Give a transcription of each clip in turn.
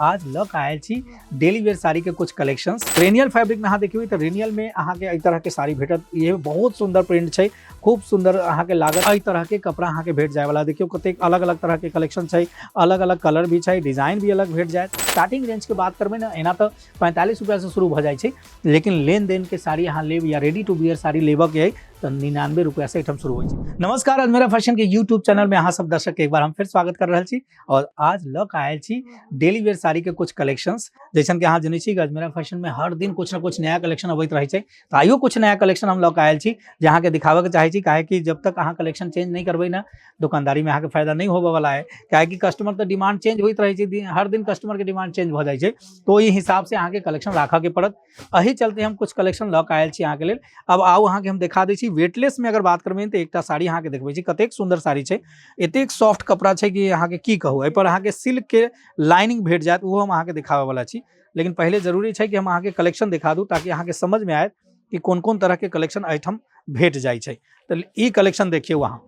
आज luck oil छी daily wear sari के कुछ कलेक्शंस रेनियल फैब्रिक में अहाँ देखिए तो रेनियल में अहाँ के तरह के साड़ी भेटत। ये बहुत सुंदर प्रिंट है, खूब सुंदर अहाँ के लागत एहि तरह के कपड़ा अहाँ के भेट जाए वाला। देखियो कते अलग अलग तरह के कलेक्शन है, अलग अलग कलर भी है, डिजाइन भी अलग भेट जाए। स्टार्टिंग रेंज के बात करबे ना एना तो 45 रुपया से शुरू हो जाए छै, लेकिन लेन देन के साड़ी अहाँ लेब या रेडी टू वियर साड़ी लेबऽ के है तो 99 रुपया से एकदम शुरू हो जाए। नमस्कार, अजमेरा फैशन के यूट्यूब चैनल में अहाँ सब दर्शक के एक बार हम फिर स्वागत कर रहे छी। और आज लक आयल छी डेली वेयर साड़ी के कुछ कलेक्शंस, जैसन कि अहाँ जनै छी कि अजमेरा फैशन में हर दिन कुछ ना कुछ नया कलेक्शन अबैत रहे छै। तो आइयो कुछ नया कलेक्शन हम लक आयल छी जहाँ के दिखावे के चाहे छी, काहे कि जब तक अहाँ कलेक्शन चेंज नहीं करबे ना दुकानदारी में अहाँ के फायदा नहीं होबे वाला है। काहे कि कस्टमर तो डिमांड चेंज होइत रहे छै, हर दिन कस्टमर के डिमांड चेंज हो जाए छै, तो ई हिसाब से अहाँ के कलेक्शन राखा के पड़त। एही चलते हम कुछ कलेक्शन लक आयल छी अहाँ के लेल। अब आउ अहाँ के हम दिखा दै छी वेटलेस में अगर बात करबे तो एकटा साड़ी अहाँ के देखबे छी कतेक सुंदर साड़ी छै, एतेक सॉफ्ट कपड़ा छै कि अहाँ के की कहू। एहि पर अहाँ के सिल्क के लाइनिंग भेट जात, वो हम अहाँ के दिखावे वाला छी। लेकिन पहले जरूरी है कि हम अहाँ के कलेक्शन दिखा दूं ताकि अहाँ के समझ में आए कि कौन कौन तरह के कलेक्शन एहिठाम भेट जाए छै। तो ई कलेक्शन देखिए, वहाँ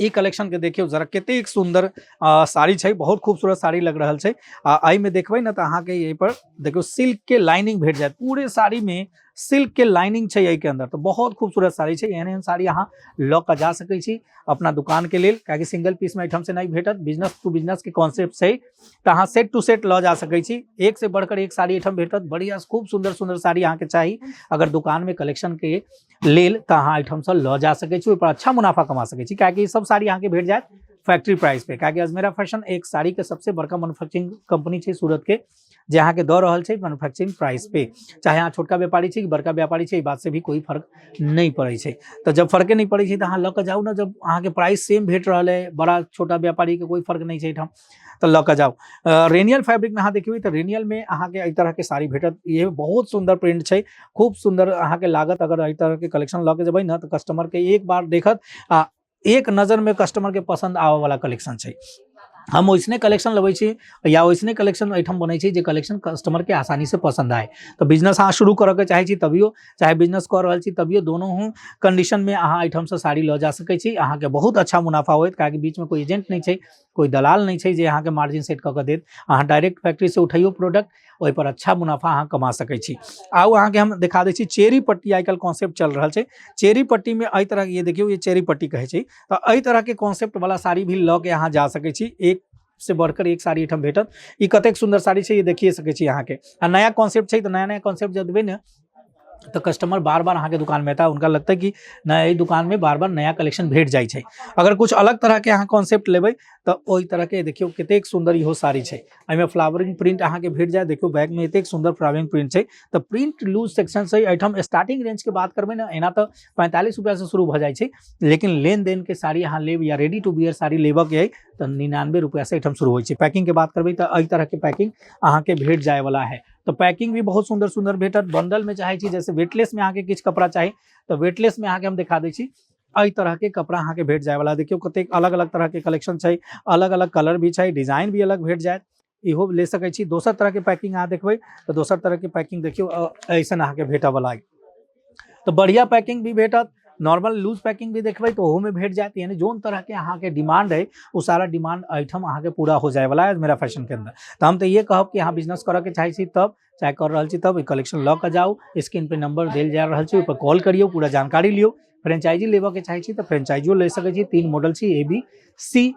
ई कलेक्शन के देखियो जरा कतेक सुंदर साड़ी छै, बहुत खूबसूरत साड़ी लग रहा है। आई में देखबे ना तो अहाँ के यही पर देखियो सिल्क के लाइनिंग भेट जाए, पूरे साड़ी में सिल्क के लाइनिंग छै यही के अंदर। तो बहुत खूबसूरत साड़ी छै, एहन साड़ी अहाँ लऽ के जा सकै छी अपना दुकान के लेल, काहे सिंगल पीस में आइटम से नहीं भेटत। बिजनेस टू बिजनेस के कॉन्सेप्ट से तो अहाँ सेट टू सेट लऽ जा सकै छी, एक से बढ़कर एक साड़ी आइटम भेटत। बढ़िया खूब सुंदर सुंदर साड़ी अहाँ के चाहिए अगर दुकान में कलेक्शन के लेल तो अहाँ आइटम से लऽ जा सकै छी, ओहि पर अच्छा मुनाफा कमा सकै छी। काहे सब साड़ी अहाँ के भेट जाए फैक्ट्री प्राइस पे। काहे अजमेरा फैशन एक साड़ी के सबसे बड़का मैन्युफैक्चरिंग कंपनी छै सूरत के, जे अहाँ के दऽ रहल छै मैन्युफैक्चरिंग प्राइस पे। चाहे अहाँ छोटका व्यापारी छै कि बड़का व्यापारी छै, ई बात से भी कोई फर्क नहीं पड़े छै। तो जब फर्के नहीं पड़े छै तो अहाँ लऽ के जाऊ ना, जब अहाँ के प्राइस सेम भेट रहा है, बड़ा छोटा व्यापारी के कोई फर्क नहीं छै ठाम, तो लऽ के जाऊ। रेनियल फैब्रिक में अहाँ देखिए तो रेनियल में अहाँ के एहि तरह के साड़ी भेटत। ये बहुत सुंदर प्रिंट छै, खूब सुंदर अहाँ के लागत। अगर एहि तरह के कलेक्शन लऽ के जेबै ना तो कस्टमर के एक बार देखत एक नजर में कस्टमर के पसंद आवे वाला कलेक्शन छै। हम वैसने कलेक्शन लबै छी या वैसने कलेक्शन एहिठाम बनै छै जे कलेक्शन कस्टमर के आसानी से पसंद आए। तो बिजनेस अहाँ शुरू करे के चाहे छी तभियो, चाहे बिजनेस कर रहल छी तभियो, दोनों कंडीशन में अहाँ एहिठाम से साड़ी लऽ जा सकै छी। अहाँ के बहुत अच्छा मुनाफा होइत, काहे बीच में कोई एजेंट नहीं छै, कोई दलाल नहीं छै जे अहाँ के मार्जिन सेट कऽ के देत। अहाँ डायरेक्ट फैक्ट्री से उठाइयो प्रोडक्ट, ओहि पर अच्छा मुनाफा अहाँ कमा सकै छी। आउ अहाँ के हम दिखा दै छी चेरी पट्टी, आजकल कॉन्सेप्ट चल रहा है। चेरी पट्टी में एहि तरह ये देखियो, ये चेरी पट्टी कहे छै। तो एहि तरह के कॉन्सेप्ट वाला साड़ी भी लऽ के अहाँ जा सकै छी, एक से बढ़कर एक साड़ी एठम भेटत। ई कतेक सुंदर साड़ी छै, ये देखिए सकै छी अहाँ के। नया कॉन्सेप्ट छै तो नया नया कॉन्सेप्ट जब देबै ना तो कस्टमर बार बार अहाँ के दुकान में आता, उनका लगता है कि नया दुकान में बार बार नया कलेक्शन भेट जाए छै। अगर कुछ अलग तरह के अहाँ कॉन्सेप्ट लेबै तो ओहि तरह के देखियो कतेक सुंदर इहो साड़ी छै। एहिमे फ्लावरिंग प्रिंट अहाँ के भेट जाए, देखियो बैक में एतेक सुंदर फ्लावरिंग प्रिंट छै। तो प्रिंट लूज सेक्शन से एठम स्टार्टिंग रेंज के बात करबे ना एना तो 45 रुपया से शुरू हो जाए छै, लेकिन लेन देन के साड़ी अहाँ लेब या रेडी टू वियर साड़ी लेबऽ के है तो 99 रुपया से एठम शुरू हो छै। पैकिंग के बात करबे तो एहि तरह के पैकिंग अहाँ के भेट जाए वाला है। तो पैकिंग भी बहुत सुंदर सुंदर भेटत। बंडल में चाहे छी, जैसे वेटलेस में अहाँ के किछ कपड़ा चाहिए तो वेटलेस में अहाँ के हम दिखा दै छी एहि तरह के कपड़ा अहाँ के भेट जाए वाला। देखियो कतेक अलग अलग तरह के कलेक्शन छै, अलग अलग कलर भी छै, डिजाइन भी अलग भेट जाए, इहो ले सकै छी। दोसर तरह के पैकिंग अहाँ देखबै तो दोसर तरह के पैकिंग देखियो ऐसन अहाँ के भेटऽ वाला है। तो बढ़िया पैकिंग भी भेटत, नॉर्मल लूज पैकिंग भी देखबै तो ओहो में भेट जाए। यानी जोन तरह के अहाँ के डिमांड है वो सारा डिमांड आइटम अहाँ के पूरा हो जाए वाला है मेरा फैशन के अंदर। तो हम तो ये कहब कि अहाँ बिजनेस करे के चाहे छी तब, चाहे कर रहल छी तब कलेक्शन लऽ के जाऊ। स्क्रीन पे नंबर देल जा रहल छै, ओहि पर कॉल करियो, पूरा जानकारी लियो। फ्रेंचाइजी लेबऽ के चाहे छी तो फ्रेंचाइजियो ले सकै छी। 3 मॉडल छी ABC।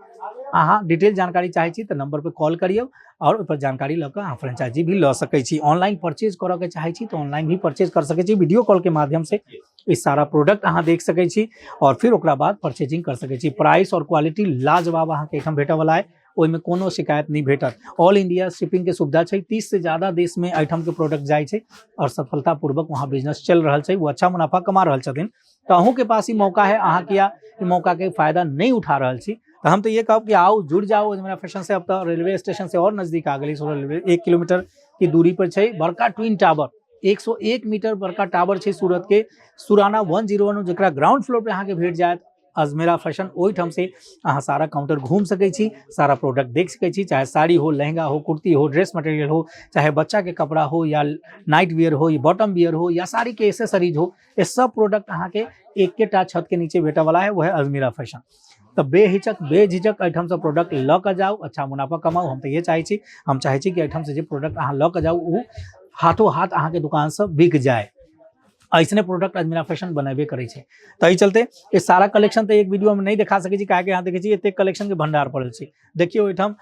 अहाँ डिटेल जानकारी चाहे छी तो नंबर पे कॉल करियो और ओहि पर जानकारी लऽ के अहाँ फ्रेंचाइजी भी लऽ सकै छी। ऑनलाइन परचेज करे के चाहे छी तो ऑनलाइन भी परचेज कर सकै छी। वीडियो कॉल के माध्यम से इस सारा प्रोडक्ट अहाँ देख सकै छी और फिर ओकरा बाद परचेजिंग कर सकै छी। प्राइस और क्वालिटी लाजवाब अहाँ के एठम भेटऽ वाला है, ओहि में कोनो शिकायत नहीं भेटत। ऑल इंडिया शिपिंग के सुविधा छै, 30 से ज्यादा देश में आइटम के प्रोडक्ट जाए छै और सफलतापूर्वक वहाँ बिजनेस चल रहा है, वो अच्छा मुनाफा कमा रहल छथिन। तो अहूँ के पास ही मौका है, अहाँ किया मौका के फायदा नहीं उठा रहल छी। तो हम तो ये कहब कि आओ जुड़ जाओ अजमेरा फैशन से। अब तो रेलवे स्टेशन से और नजदीक आ गई, रेलवे 1 किलोमीटर की दूरी पर छै बड़का ट्विन टावर, 101 मीटर बड़का टावर छै सूरत के सुराना 101, जरा ग्राउंड फ्लोर पे अहाँ के भेट जाए अजमेरा फैशन। ओहिठाम से अहाँ सारा काउंटर घूम सकै छी, सारा प्रोडक्ट देख सकै छी, चाहे साड़ी हो, लहंगा हो, कुर्ती हो, ड्रेस मटेरियल हो, चाहे बच्चा के कपड़ा हो या नाइट वियर हो या बॉटम वियर हो या साड़ी के एसेसरीज हो, ये सब प्रोडक्ट अहाँ के एक छत के नीचे भेटे वाला है, वो है अजमेरा फैशन। तो बेहिचक बेझिझक एहिठाम से प्रोडक्ट लऽ कऽ जाउ, अच्छा मुनाफा कमाउ। हम तो ये चाहै छी, हम चाहै छी कि एहिठाम से जे प्रोडक्ट अहाँ लऽ कऽ जाउ ओ हाथों हाथ अहाँ के दुकान से बिक जाए। ऐसने प्रोडक्ट अजमेरा फैशन बनेबे करे छे। तो एहि चलते ये सारा कलेक्शन तो एक वीडियो में नहीं दिखा सकै छी, काहे कि यहाँ देखे छी एते कलेक्शन के भंडार पड़ल छै। देखियो एहिठाम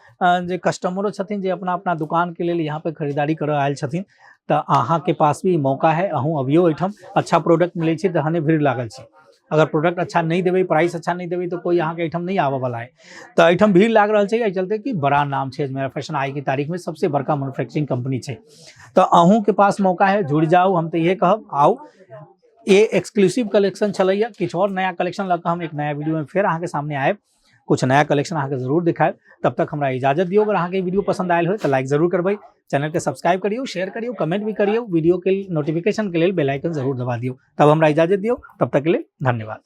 जे कस्टमरो छथिन जे अपना अपना दुकान के लेल यहाँ पे खरीदारी करऽ आयल छथिन, तो अहाँ के पास भी मौका है, अहूँ अभियो एहिठाम अच्छा प्रोडक्ट मिले छै, तहने भीड़ लागल छै। अगर प्रोडक्ट अच्छा नहीं देवे, प्राइस अच्छा नहीं देवे, तो कोई यहाँ के एहिठाम नहीं आवे वाला है। तो एहिठाम भीड़ लाग रहा है, एहि चलते कि बड़ा नाम है अजमेरा फैशन, आज की तारीख में सबसे बड़का मैन्युफैक्चरिंग कंपनी है। तो अहूँ के पास मौका है, जुड़ जाओ। हम तो ये कहब आओ, ये एक्सक्लूसिव कलेक्शन चलैया, किछु और नया कलेक्शन लग हम एक नया वीडियो में फिर अहाँ के सामने आए, कुछ नया कलेक्शन अहाँ के जरूर दिखाए। तब तक हमरा इजाजत दियो। अगर अहाँ के वीडियो पसंद आयल हो तो लाइक जरूर करबै, चैनल के सब्सक्राइब करियो, शेयर करियो, कमेंट भी करियो, वीडियो के नोटिफिकेशन के लिए बेल आइकन जरूर दबा दियो। तब हमरा इजाजत दियो, तब तक के लिए धन्यवाद।